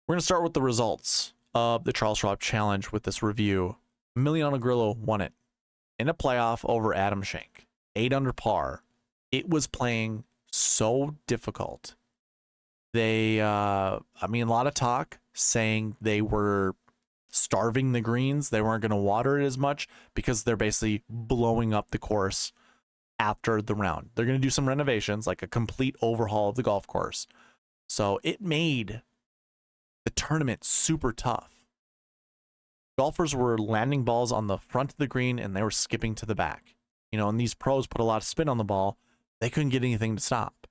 We're going to start with the results of the Charles Schwab Challenge with this review. Emiliano Grillo won it in a playoff over Adam Schenk, 8 under par. It was playing so difficult. They, a lot of talk saying they were starving the greens. They weren't going to water it as much because they're basically blowing up the course after the round. They're going to do some renovations, like a complete overhaul of the golf course. So it made the tournament super tough. Golfers were landing balls on the front of the green and they were skipping to the back. And these pros put a lot of spin on the ball. They couldn't get anything to stop.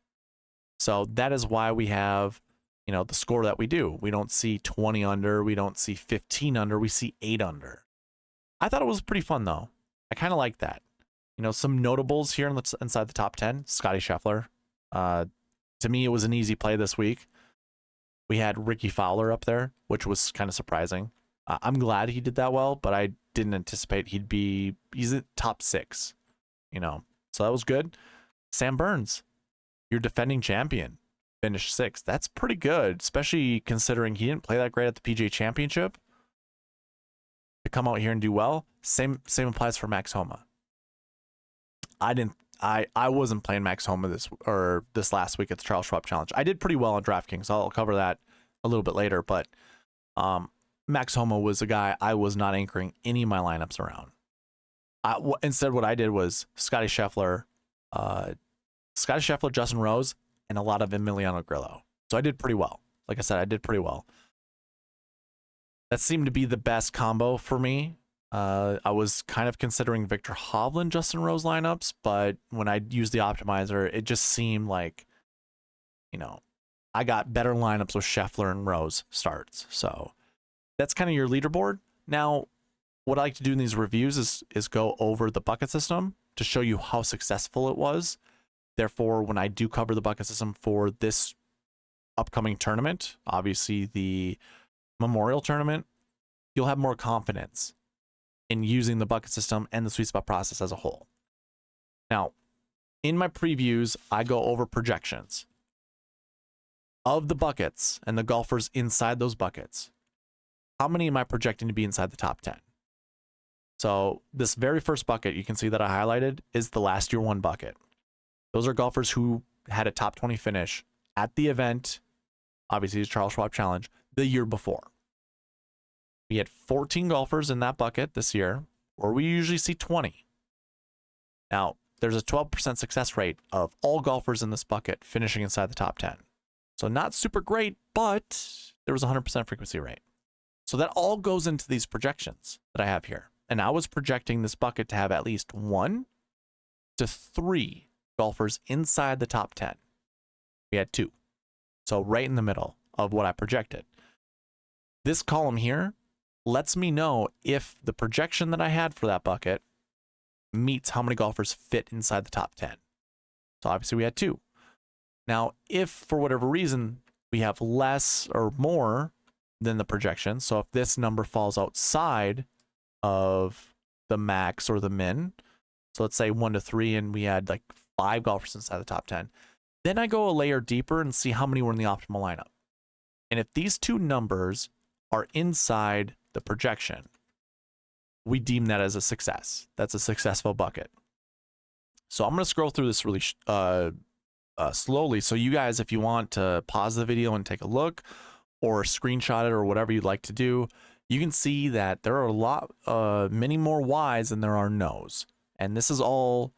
So that is why we have, the score that we do. We don't see 20 under. We don't see 15 under. We see 8 under. I thought it was pretty fun, though. I kind of like that. Some notables here inside the top 10. Scotty Scheffler. To me, it was an easy play this week. We had Ricky Fowler up there, which was kind of surprising. I'm glad he did that well, but I didn't anticipate he's at top 6, so that was good. Sam Burns, your defending champion, finished 6th. That's pretty good, especially considering he didn't play that great at the PGA Championship. To come out here and do well, same applies for Max Homa. I wasn't playing Max Homa this last week at the Charles Schwab Challenge. I did pretty well on DraftKings. I'll cover that a little bit later, but Max Homa was a guy I was not anchoring any of my lineups around. Instead, what I did was Scotty Scheffler, Justin Rose, and a lot of Emiliano Grillo. So I did pretty well. Like I said, I did pretty well. That seemed to be the best combo for me. I was kind of considering Victor Hovland, Justin Rose lineups, but when I used the optimizer, it just seemed like, I got better lineups with Scheffler and Rose starts. So that's kind of your leaderboard. Now, what I like to do in these reviews is go over the bucket system to show you how successful it was. Therefore, when I do cover the bucket system for this upcoming tournament, obviously the Memorial Tournament, you'll have more confidence in using the bucket system and the SweetSpot process as a whole. Now, in my previews, I go over projections of the buckets and the golfers inside those buckets. How many am I projecting to be inside the top 10? So this very first bucket you can see that I highlighted is the last year one bucket. Those are golfers who had a top 20 finish at the event, obviously the Charles Schwab Challenge, the year before. We had 14 golfers in that bucket this year, where we usually see 20. Now, there's a 12% success rate of all golfers in this bucket finishing inside the top 10. So not super great, but there was a 100% frequency rate. So that all goes into these projections that I have here. And I was projecting this bucket to have at least 1 to 3 golfers inside the top 10. We had 2. So right in the middle of what I projected. This column here lets me know if the projection that I had for that bucket meets how many golfers fit inside the top 10. So obviously we had 2. Now, if for whatever reason we have less or more than the projection, so if this number falls outside of the max or the min, so let's say 1 to 3 and we had like 5 golfers inside the top 10, then I go a layer deeper and see how many were in the optimal lineup. And if these 2 numbers are inside the projection, we deem that as a success. That's a successful bucket. So I'm going to scroll through this really slowly. So you guys, if you want to pause the video and take a look or screenshot it or whatever you'd like to do, you can see that there are many more Y's than there are no's. And this is all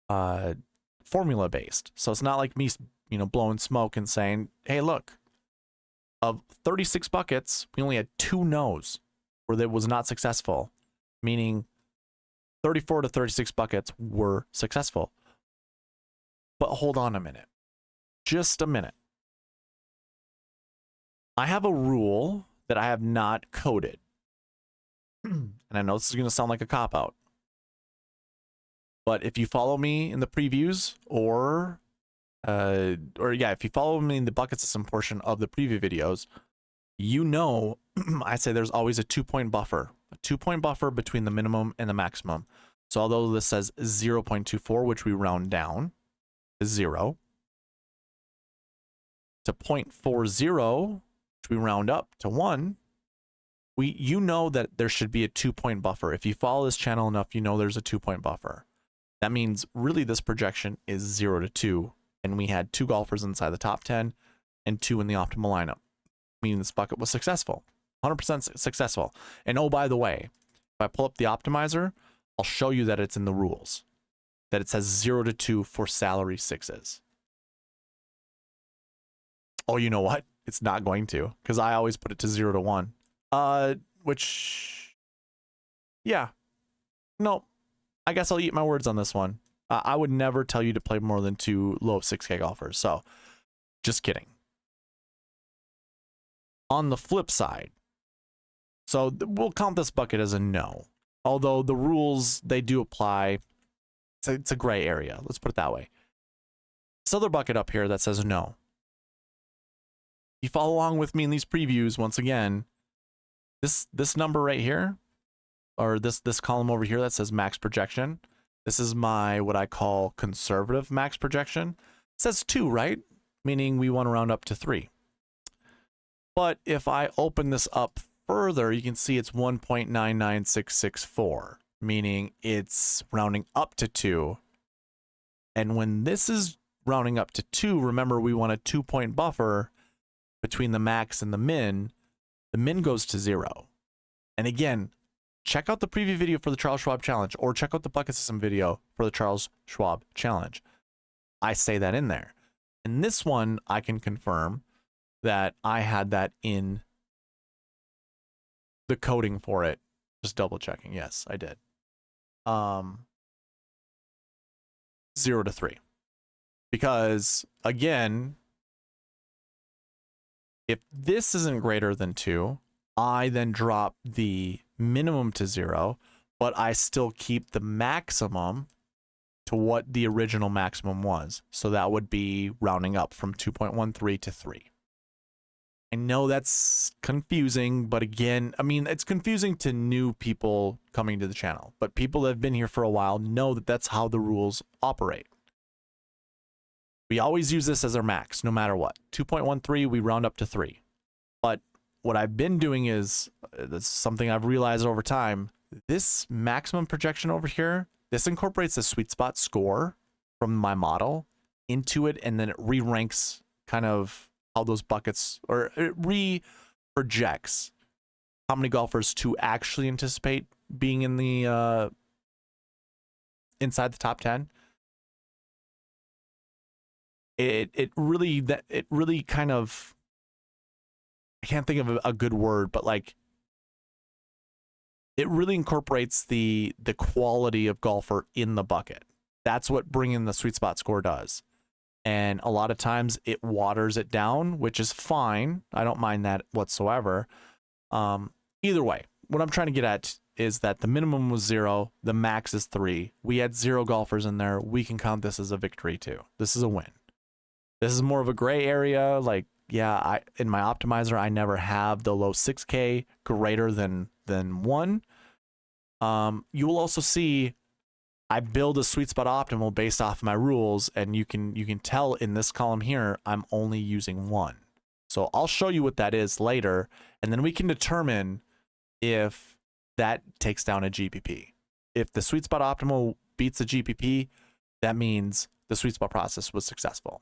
formula based. So it's not like me, blowing smoke and saying, hey, look, of 36 buckets, we only had 2 no's where that was not successful, meaning 34 to 36 buckets were successful. But hold on a minute. Just a minute. I have a rule that I have not coded. And I know this is going to sound like a cop-out. But if you follow me in the previews if you follow me in the bucket system portion of the preview videos, I say there's always a 2-point buffer. A 2-point buffer between the minimum and the maximum. So although this says 0.24, which we round down to 0, to 0.40, which we round up to 1, you know that there should be a 2-point buffer. If you follow this channel enough, you know there's a 2-point buffer. That means really this projection is 0 to 2, and we had 2 golfers inside the top 10 and 2 in the optimal lineup, meaning this bucket was successful, 100% successful. And oh, by the way, if I pull up the optimizer, I'll show you that it's in the rules, that it says 0 to 2 for salary 6s. Oh, you know what? It's not going to, because I always put it to 0 to 1. Which, yeah, no, I guess I'll eat my words on this one. I would never tell you to play more than 2 low 6K golfers. So just kidding. On the flip side, so we'll count this bucket as a no, although the rules, they do apply. It's a gray area. Let's put it that way. This other bucket up here that says no. You follow along with me in these previews once again. This number right here, or this column over here that says max projection, this is my what I call conservative max projection. It says 2, right? Meaning we want to round up to 3. But if I open this up further, you can see it's 1.99664, meaning it's rounding up to 2. And when this is rounding up to 2, remember we want a 2-point buffer between the max and the min. The min goes to 0. And again, check out the preview video for the Charles Schwab challenge, or check out the bucket system video for the Charles Schwab challenge. I say that in there. And this one, I can confirm that I had that in the coding for it. Just double checking. Yes, I did. 0 to 3. Because again, if this isn't greater than 2, I then drop the minimum to 0, but I still keep the maximum to what the original maximum was. So that would be rounding up from 2.13 to 3. I know that's confusing, but again, I mean, it's confusing to new people coming to the channel, but people that have been here for a while know that that's how the rules operate. We always use this as our max, no matter what. 2.13, we round up to 3. But what I've been doing is, this is something I've realized over time, this maximum projection over here, this incorporates the SweetSpot score from my model into it, and then it re-ranks kind of how those buckets, or it re-projects how many golfers to actually anticipate being in the inside the top 10. It really kind of, I can't think of a good word, but like it really incorporates the quality of golfer in the bucket. That's what bringing the SweetSpot score does. And a lot of times it waters it down, which is fine. I don't mind that whatsoever. Either way, what I'm trying to get at is that the minimum was 0, the max is 3. We had 0 golfers in there. We can count this as a victory too. This is a win. This is more of a gray area. Like, yeah, in my optimizer, I never have the low 6K greater than 1. You will also see I build a SweetSpot optimal based off my rules, and you can tell in this column here, I'm only using 1. So I'll show you what that is later, and then we can determine if that takes down a GPP. If the SweetSpot optimal beats a GPP, that means the SweetSpot process was successful.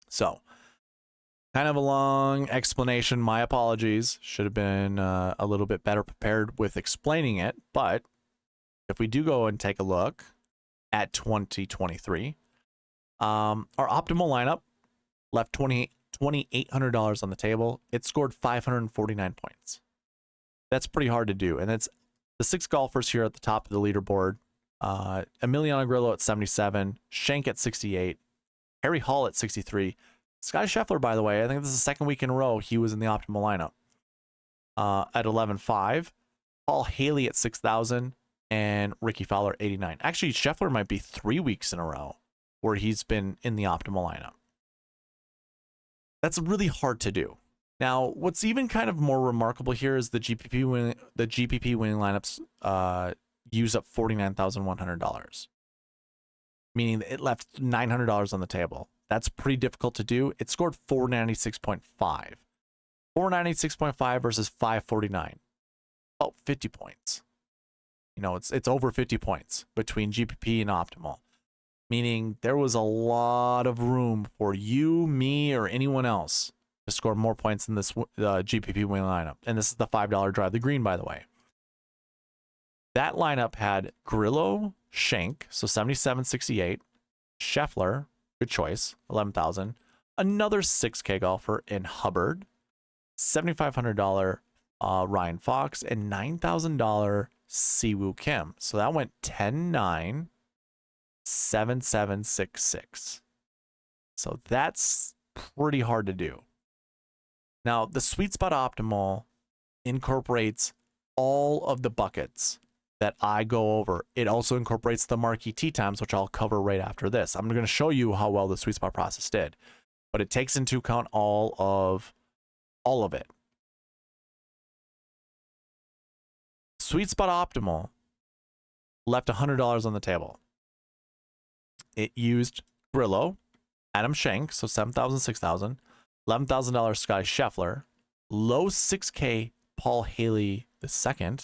So, kind of a long explanation. My apologies. Should have been a little bit better prepared with explaining it. But if we do go and take a look at 2023, our optimal lineup left $2,800 on the table. It scored 549 points. That's pretty hard to do. And it's the 6 golfers here at the top of the leaderboard. Emiliano Grillo at 77, Shank at 68, Harry Hall at 63. Scotty Scheffler, by the way, I think this is the second week in a row he was in the optimal lineup. At 11.5, Paul Haley at 6,000, and Ricky Fowler 89. Actually, Scheffler might be 3 weeks in a row where he's been in the optimal lineup. That's really hard to do. Now, what's even kind of more remarkable here is the GPP winning lineups use up $49,100. Meaning that it left $900 on the table. That's pretty difficult to do. It scored 496.5. 496.5 versus 549. About 50 points. You know, it's over 50 points between GPP and optimal, meaning there was a lot of room for you, me, or anyone else to score more points than this GPP win lineup. And this is the $5 drive the green, by the way. That lineup had Grillo, Schenk, so 77.68, Scheffler, good choice, 11,000, another 6K golfer in Hubbard, $7,500 Ryan Fox, and $9,000 Siwoo Kim. So that went 10-9, 7-7-6-6. So that's pretty hard to do. Now, the Sweet Spot Optimal incorporates all of the buckets that I go over. It also incorporates the Marquee Tee Times, which I'll cover right after this. I'm going to show you how well the Sweet Spot process did, but it takes into account all of it. Sweet Spot Optimal left $100 on the table. It used Grillo, Adam Schenk, so 7,000, 6,000, $11,000 Scotty Scheffler, low 6K Paul Haley II,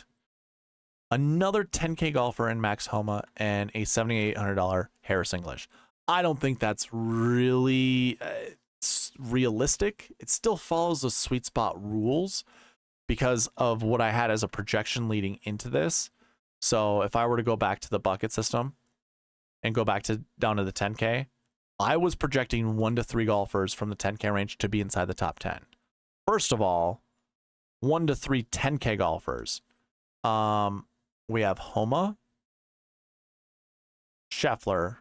another 10K golfer in Max Homa, and a $7,800 Harris English. I don't think that's really realistic. It still follows the Sweet Spot rules because of what I had as a projection leading into this. So if I were to go back to the bucket system and go back to down to the 10K, I was projecting 1 to 3 golfers from the 10K range to be inside the top 10. First of all, 1 to 3 10K golfers. We have Homa, Scheffler.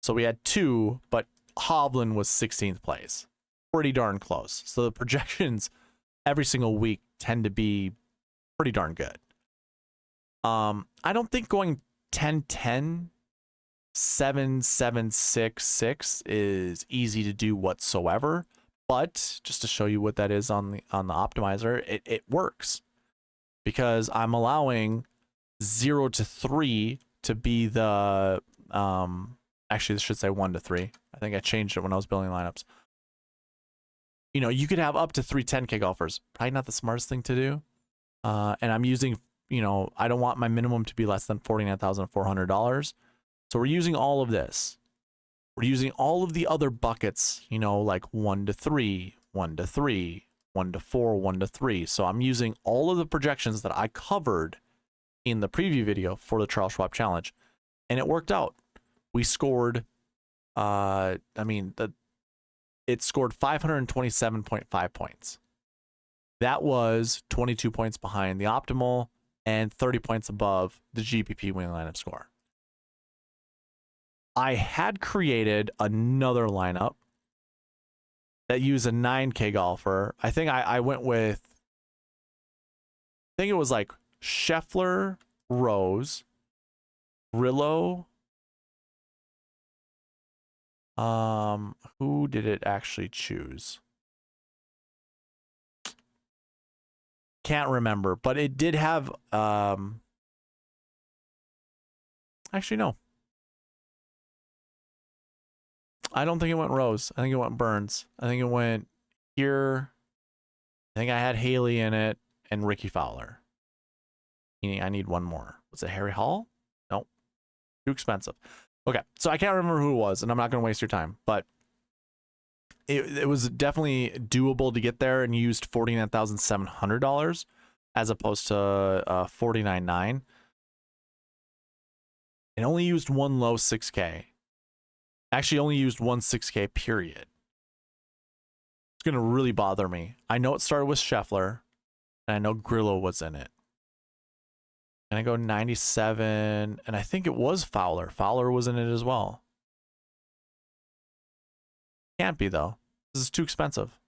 So we had 2, but Hovland was 16th place. Pretty darn close. So the projections every single week tend to be pretty darn good. I don't think going 10-10, 7-7-6-6 is easy to do whatsoever. But just to show you what that is on the optimizer, it works because I'm allowing 0 to 3 to be the actually this should say 1 to 3. I think I changed it when I was building lineups. You know, you could have up to 3 10K golfers. Probably not the smartest thing to do. And I'm using, you know, I don't want my minimum to be less than $49,400. So we're using all of this. We're using all of the other buckets, you know, like 1 to 3, 1 to 3, 1 to 4, 1 to 3. So I'm using all of the projections that I covered in the preview video for the Charles Schwab Challenge. And it worked out. We scored, it scored 527.5 points. That was 22 points behind the optimal and 30 points above the GPP winning lineup score. I had created another lineup that used a 9K golfer. I think I went with, I think it was like Scheffler, Rose, Grillo. Who did it actually choose? Can't remember, but it did have, actually, no. I don't think it went Rose. I think it went Burns. I think it went here. I think I had Haley in it and Ricky Fowler. I need one more. Was it Harry Hall? Nope. Too expensive. Okay, so I can't remember who it was, and I'm not going to waste your time, but it was definitely doable to get there, and used $49,700 as opposed to $49,900. It only used one low 6K. Actually, only used one 6K period. It's going to really bother me. I know it started with Scheffler, and I know Grillo was in it. And I go 97, and I think it was Fowler. Fowler was in it as well. Can't be, though. This is too expensive.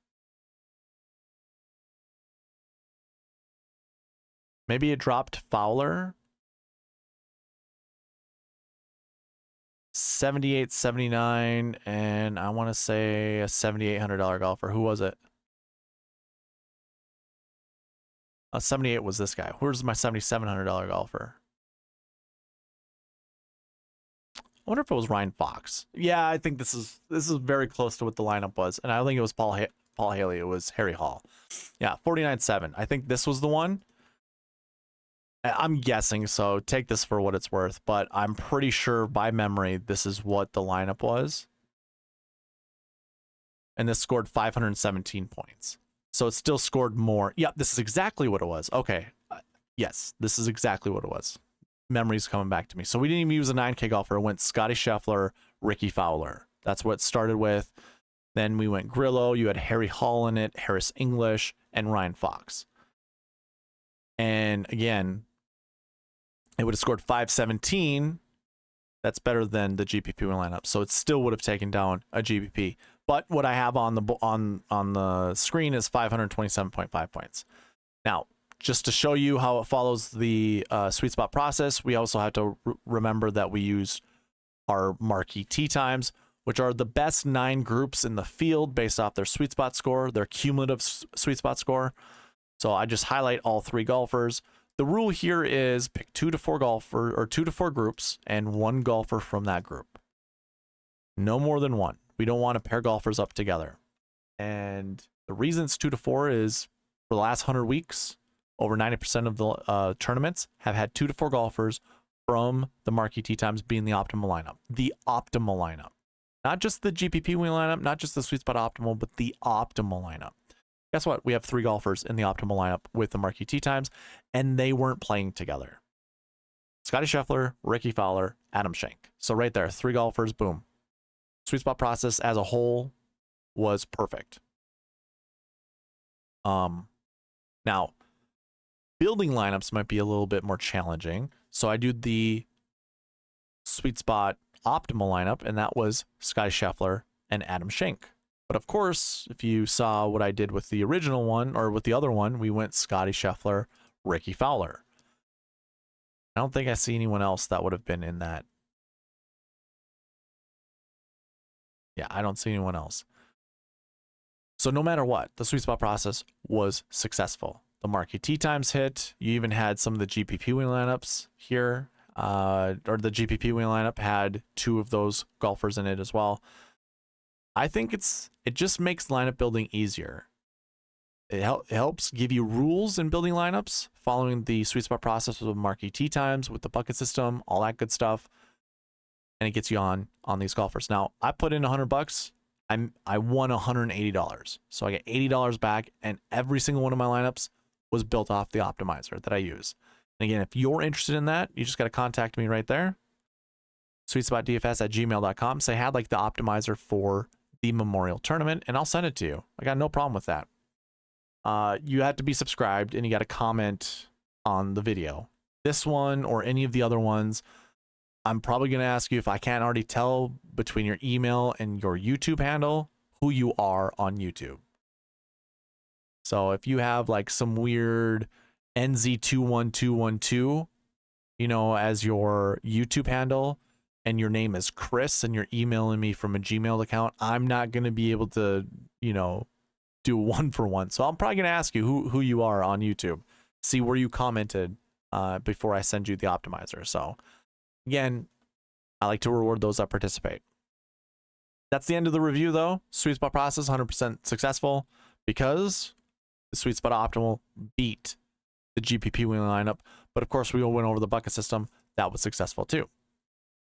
Maybe it dropped Fowler. 78, 79, and I want to say a $7,800 golfer. Who was it? 78 was this guy. Where's my $7,700 golfer? I wonder if it was Ryan Fox. Yeah, I think this is very close to what the lineup was, and I don't think it was Paul Haley. It was Harry Hall. Yeah, 49.7. I think this was the one. I'm guessing, so take this for what it's worth, but I'm pretty sure by memory this is what the lineup was. And this scored 517 points. So it still scored more. Yep, this is exactly what it was. Okay. Yes, this is exactly what it was. Memory's coming back to me. So we didn't even use a 9K golfer. It went Scotty Scheffler, Ricky Fowler. That's what it started with. Then we went Grillo. You had Harry Hall in it, Harris English, and Ryan Fox. And again, it would have scored 517. That's better than the GPP lineup. So it still would have taken down a GPP. But what I have on the screen is 527.5 points. Now, just to show you how it follows the sweet spot process, we also have to remember that we use our Marquee Tee Times, which are the best 9 groups in the field based off their sweet spot score, their cumulative sweet spot score. So I just highlight all 3 golfers. The rule here is pick 2 to 4 golfers or 2 to 4 groups and 1 golfer from that group. No more than 1. We don't want to pair golfers up together. And the reason it's 2 to 4 is for the last 100 weeks, over 90% of the tournaments have had 2 to 4 golfers from the Marquee Tee Times being the optimal lineup. The optimal lineup. Not just the GPP win lineup, not just the Sweet Spot optimal, but the optimal lineup. Guess what? We have 3 golfers in the optimal lineup with the Marquee Tee Times, and they weren't playing together. Scotty Scheffler, Ricky Fowler, Adam Schenk. So right there, 3 golfers, boom. Sweet Spot process as a whole was perfect. Now, building lineups might be a little bit more challenging. So I do the Sweet Spot optimal lineup, and that was Scotty Scheffler and Adam Schenk. But of course, if you saw what I did with the original one, or with the other one, we went Scotty Scheffler, Ricky Fowler. I don't think I see anyone else that would have been in that. Yeah, I don't see anyone else. So no matter what, the Sweet Spot process was successful. The Marquee Tee Times hit. You even had some of the GPP win lineups here, or the GPP win lineup had 2 of those golfers in it as well. I think it just makes lineup building easier. It helps give you rules in building lineups, following the Sweet Spot process with Marquee Tee Times, with the bucket system, all that good stuff. And it gets you on these golfers. Now, I put in $100. I won $180. So I get $80 back, and every single one of my lineups was built off the optimizer that I use. And again, if you're interested in that, you just got to contact me right there. SweetSpotDFS@gmail.com. Say, I'd like the optimizer for the Memorial Tournament, and I'll send it to you. I got no problem with that. You have to be subscribed, and you got to comment on the video. This one or any of the other ones, I'm probably going to ask you, if I can't already tell between your email and your YouTube handle, who you are on YouTube. So if you have like some weird NZ21212, as your YouTube handle, and your name is Chris, and you're emailing me from a Gmail account, I'm not going to be able to, do 1-for-1. So I'm probably going to ask you who you are on YouTube. See where you commented before I send you the optimizer. So again, I like to reward those that participate. That's the end of the review, though. Sweet Spot process, 100% successful, because the Sweet Spot optimal beat the GPP win lineup. But of course, we all went over the bucket system. That was successful too.